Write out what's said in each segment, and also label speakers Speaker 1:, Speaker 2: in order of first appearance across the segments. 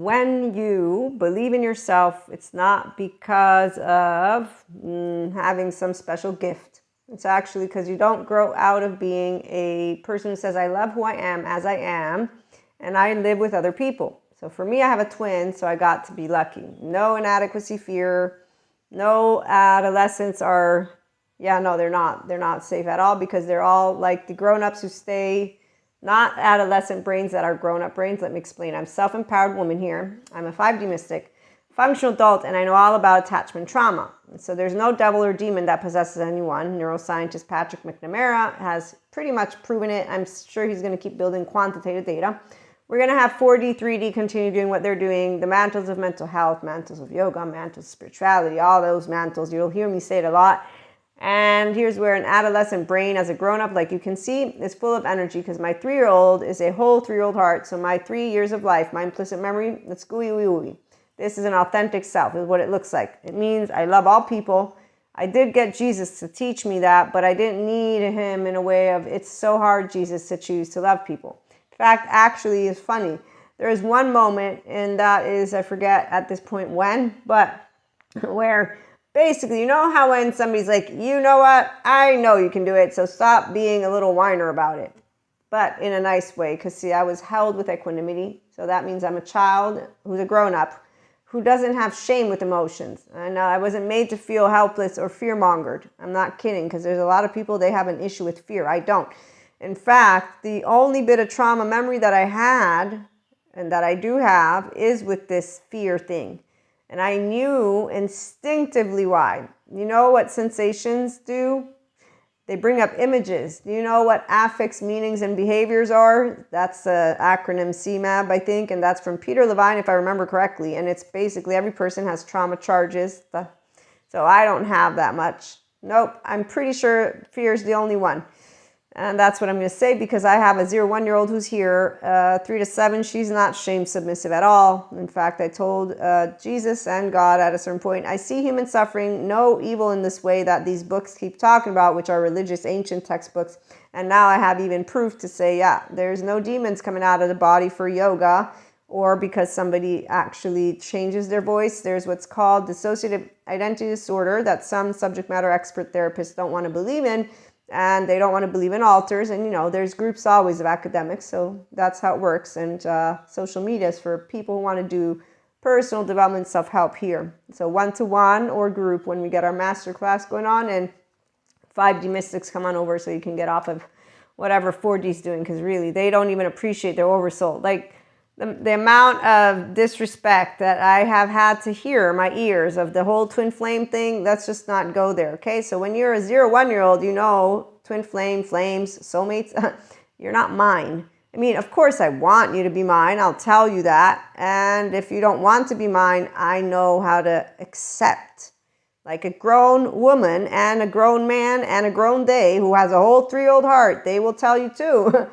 Speaker 1: when you believe in yourself, it's not because of having some special gift. It's actually because you don't grow out of being a person who says, I love who I am as I am, and I live with other people. So for me, I have a twin, so I got to be lucky. No inadequacy fear. No adolescents are, yeah, no, they're not. They're not safe at all because they're all like the grown-ups who stay, not adolescent brains that are grown-up brains. Let me explain. I'm self-empowered woman here. I'm a 5D mystic, functional adult, and I know all about attachment trauma. So there's no devil or demon that possesses anyone. Neuroscientist Patrick McNamara has pretty much proven it. I'm sure he's going to keep building quantitative data. We're going to have 4D, 3D continue doing what they're doing. The mantles of mental health, mantles of yoga, mantles of spirituality, all those mantles. You'll hear me say it a lot. And here's where an adolescent brain as a grown-up, like you can see, is full of energy because my 3-year-old is a whole 3-year-old heart. So my 3 years of life, my implicit memory, that's gooey wee wee. This is an authentic self, is what it looks like. It means I love all people. I did get Jesus to teach me that, but I didn't need him in a way of, it's so hard, Jesus, to choose to love people. In fact, actually, is funny. There is one moment, and that is, I forget at this point when, but where basically, you know how when somebody's like, you know what, I know you can do it, so stop being a little whiner about it. But in a nice way, because see, I was held with equanimity, so that means I'm a child who's a grown-up, who doesn't have shame with emotions. And I wasn't made to feel helpless or fear-mongered. I'm not kidding, because there's a lot of people, they have an issue with fear. I don't. In fact, the only bit of trauma memory that I had, and that I do have, is with this fear thing. And I knew instinctively why. You know what sensations do? They bring up images. Do you know what affects, meanings, and behaviors are? That's the acronym CMAB, I think, and that's from Peter Levine, if I remember correctly. And it's basically every person has trauma charges. So I don't have that much. Nope, I'm pretty sure fear is the only one. And that's what I'm going to say because I have a 0-1-year-old who's here, 3 to 7. She's not shame submissive at all. In fact, I told Jesus and God at a certain point, I see human suffering, no evil in this way that these books keep talking about, which are religious ancient textbooks. And now I have even proof to say, yeah, there's no demons coming out of the body for yoga or because somebody actually changes their voice. There's what's called dissociative identity disorder that some subject matter expert therapists don't want to believe in. And they don't want to believe in alters. And, you know, there's groups always of academics. So that's how it works. And social media is for people who want to do personal development, self-help here. So one-to-one or group when we get our master class going on. And 5D mystics come on over so you can get off of whatever 4D is doing. Because really, they don't even appreciate their oversoul. Like the amount of disrespect that I have had to hear in my ears of the whole twin flame thing, let's just not go there, okay? So when you're a 0-1-year-old, you know, twin flame, flames, soulmates, you're not mine. I mean, of course I want you to be mine. I'll tell you that. And if you don't want to be mine, I know how to accept. Like a grown woman and a grown man and a grown they who has a whole 3-year-old heart, they will tell you too.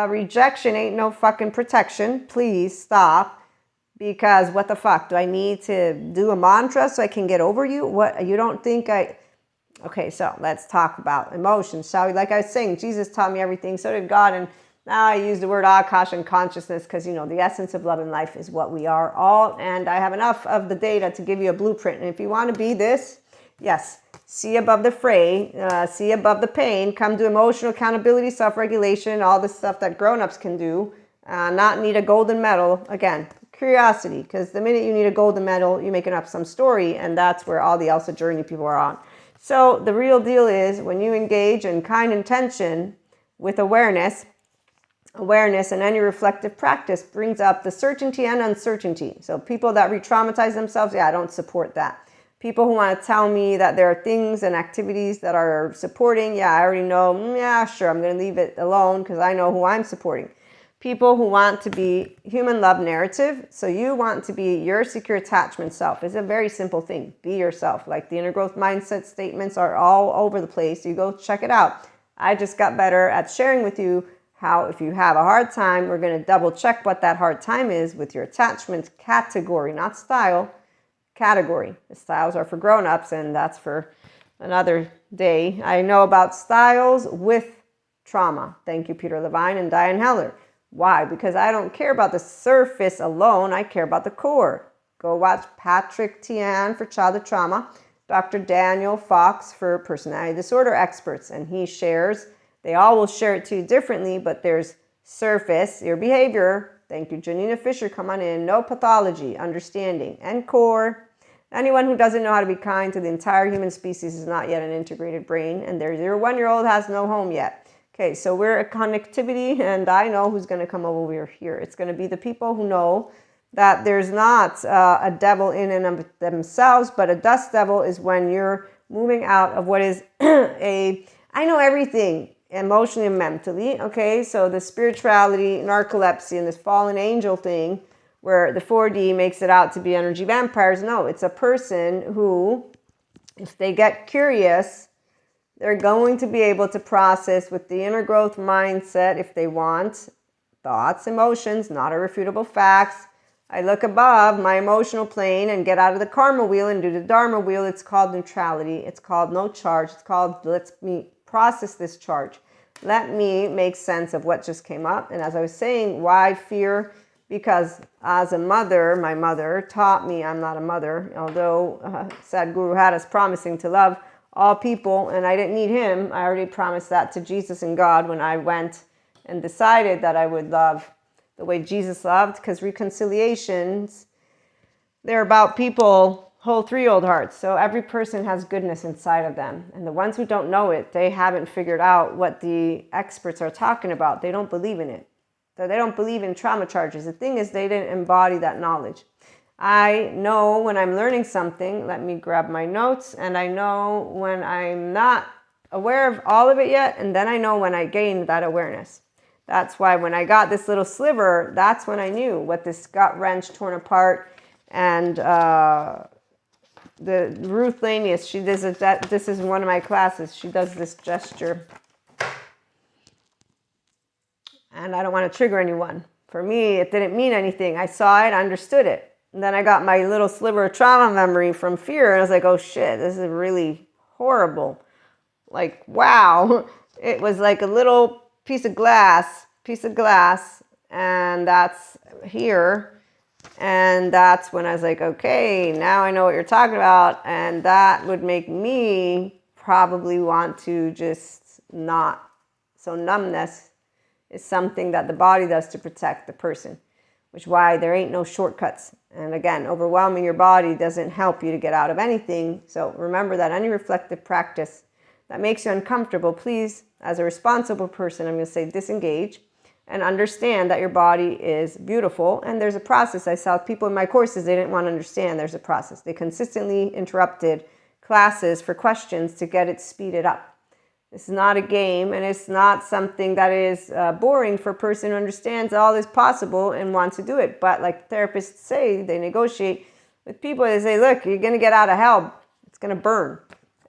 Speaker 1: Rejection ain't no fucking protection. Please stop. Because what the fuck? Do I need to do a mantra so I can get over you? What? You don't think I... Okay, so let's talk about emotions, shall we? Like I was saying, Jesus taught me everything. So did God. And now I use the word akash and consciousness because, you know, the essence of love and life is what we are all. And I have enough of the data to give you a blueprint. And if you want to be this, yes, see above the fray, see above the pain, come to emotional accountability, self-regulation, all the stuff that grown-ups can do, not need a golden medal. Again, curiosity, because the minute you need a golden medal, you're making up some story, and that's where all the Elsa journey people are on. So the real deal is when you engage in kind intention with awareness and any reflective practice brings up the certainty and uncertainty. So people that re-traumatize themselves, yeah, I don't support that. People who want to tell me that there are things and activities that are supporting, yeah, I already know, yeah, sure, I'm going to leave it alone because I know who I'm supporting. People who want to be human love narrative, so you want to be your secure attachment self. It's a very simple thing. Be yourself. Like the inner growth mindset statements are all over the place. You go check it out. I just got better at sharing with you how if you have a hard time, we're going to double check what that hard time is with your attachment category, not style. Category. The styles are for grown-ups, and that's for another day. I know about styles with trauma. Thank you, Peter Levine and Diane Heller. Why? Because I don't care about the surface alone. I care about the core. Go watch Patrick Tian for childhood trauma, Dr. Daniel Fox for personality disorder experts, and he shares, they all will share it to you differently, but there's surface, your behavior. Thank you, Janina Fisher, come on in. No pathology, understanding, and core. Anyone who doesn't know how to be kind to the entire human species is not yet an integrated brain, and your 1-year-old has no home yet. Okay, so we're a connectivity, and I know who's going to come over here. It's going to be the people who know that there's not a devil in and of themselves, but a dust devil is when you're moving out of what is I know everything, emotionally and mentally. Okay, so the spirituality, narcolepsy, and this fallen angel thing, where the 4D makes it out to be energy vampires. No, it's a person who, if they get curious, they're going to be able to process with the inner growth mindset, if they want, thoughts, emotions, not irrefutable facts. I look above my emotional plane and get out of the karma wheel and do the dharma wheel. It's called neutrality. It's called no charge. It's called let me process this charge. Let me make sense of what just came up. And as I was saying, why fear? Because as a mother, my mother taught me I'm not a mother, although Sadhguru had us promising to love all people, and I didn't need him. I already promised that to Jesus and God when I went and decided that I would love the way Jesus loved, because reconciliations, they're about people, whole 3-year-old hearts. So every person has goodness inside of them. And the ones who don't know it, they haven't figured out what the experts are talking about. They don't believe in it. So they don't believe in trauma charges. The thing is, they didn't embody that knowledge. I know when I'm learning something, let me grab my notes, and I know when I'm not aware of all of it yet, and then I know when I gain that awareness. That's why when I got this little sliver, that's when I knew what this gut wrench torn apart. And the Ruth Lanius, she does that. This is one of my classes. She does this gesture. And I don't want to trigger anyone. For me, it didn't mean anything. I saw it, I understood it. And then I got my little sliver of trauma memory from fear. And I was like, oh shit, this is really horrible. Like, wow. It was like a little piece of glass, and that's here. And that's when I was like, okay, now I know what you're talking about. And that would make me probably want to just not. So numbness is something that the body does to protect the person, which is why there ain't no shortcuts. And again, overwhelming your body doesn't help you to get out of anything. So remember that any reflective practice that makes you uncomfortable, please, as a responsible person, I'm going to say disengage and understand that your body is beautiful. And there's a process. I saw people in my courses, they didn't want to understand there's a process. They consistently interrupted classes for questions to get it speeded up. It's not a game, and it's not something that is boring for a person who understands all is possible and wants to do it. But like therapists say, they negotiate with people. They say, look, you're going to get out of hell. It's going to burn.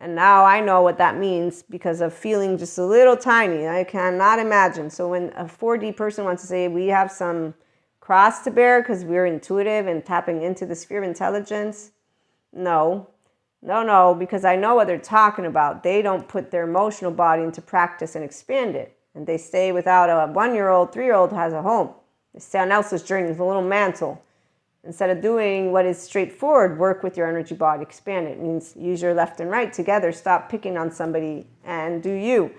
Speaker 1: And now I know what that means because of feeling just a little tiny. I cannot imagine. So when a 4D person wants to say we have some cross to bear because we're intuitive and tapping into the sphere of intelligence, no, because I know what they're talking about. They don't put their emotional body into practice and expand it. And they stay without a 1-year-old, 3-year-old has a home. They stay on Elsa's journey with a little mantle. Instead of doing what is straightforward, work with your energy body, expand it. It means use your left and right together. Stop picking on somebody and do you.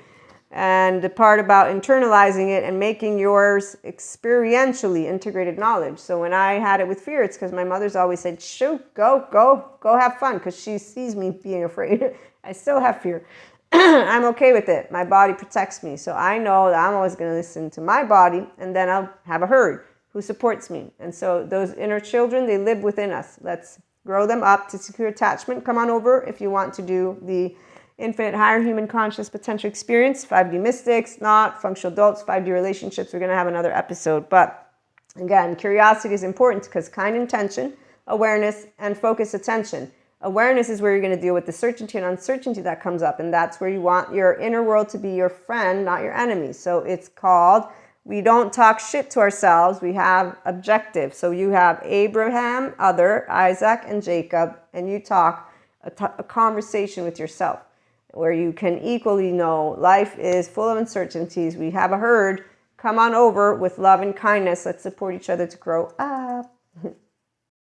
Speaker 1: And the part about internalizing it and making yours experientially integrated knowledge. So when I had it with fear, it's because my mother's always said, shoot, go have fun, because she sees me being afraid. I still have fear. I'm okay with it. My body protects me. So I know that I'm always going to listen to my body, and then I'll have a herd who supports me. And so those inner children, they live within us. Let's grow them up to secure attachment. Come on over if you want to do the infinite higher human conscious potential experience, 5D mystics, not functional adults, 5D relationships. We're going to have another episode. But again, curiosity is important because kind intention, awareness, and focused attention. Awareness is where you're going to deal with the certainty and uncertainty that comes up. And that's where you want your inner world to be your friend, not your enemy. So it's called, we don't talk shit to ourselves. We have objectives. So you have Abraham, other, Isaac, and Jacob, and you talk a conversation with yourself where you can equally know life is full of uncertainties. We have a herd come on over with love and kindness. Let's support each other to grow up.